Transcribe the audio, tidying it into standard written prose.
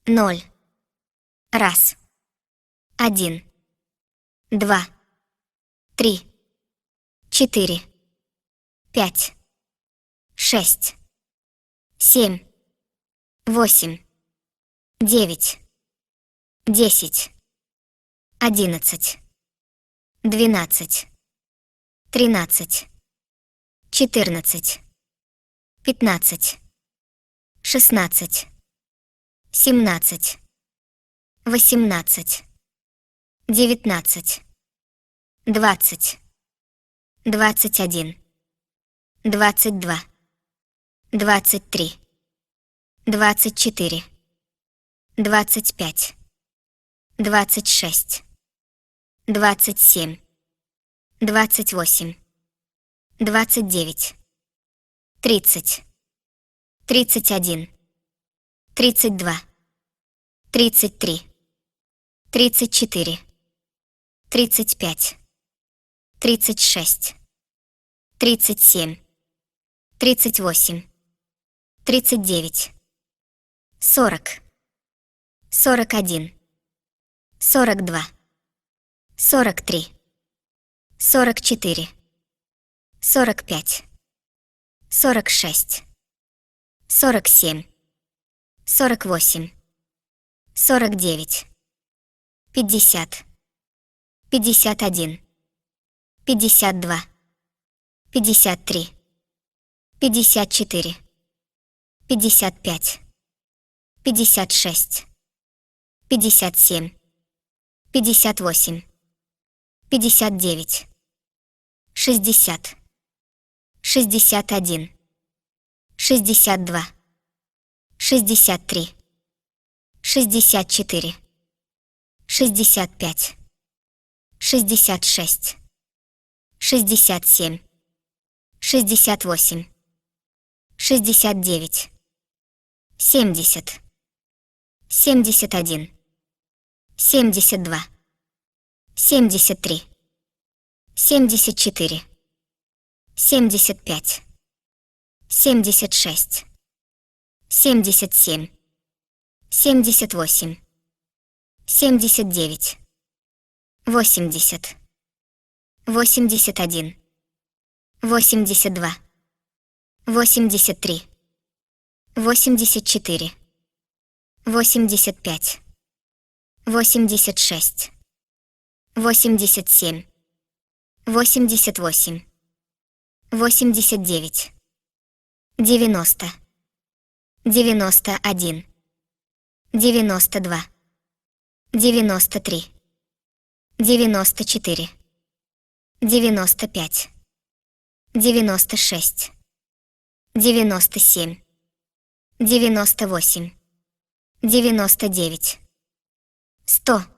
0. Раз. 1. 2. 3. 4. 5. 6. 7. 8. 9. 10. 11. 12. 13. 14. 15. 16. 17. 18. 19. 20. 21. 22. 23. 24. 25. 26. 27. 28. 29. 30. 31. 32. 33. 34. 35. 36. 37. 38. 39. 40. 41. 42. 43. 44. 45. 46. 47. 48. 49. 50. 51. 52. 53. 54. 55. 56. 57. 58. 59. 60. 61. 62. 63. 64. 65. 66. 67. 68. 69. 70. 71. 72. 73. 74. 75. 76. 77. 78. 79. 80. 81. 82. 83. 84. 85. 86. 87. 88. 89. 90. 91. 92. 93. 94. 95. 96. 97. 98. 99. 100.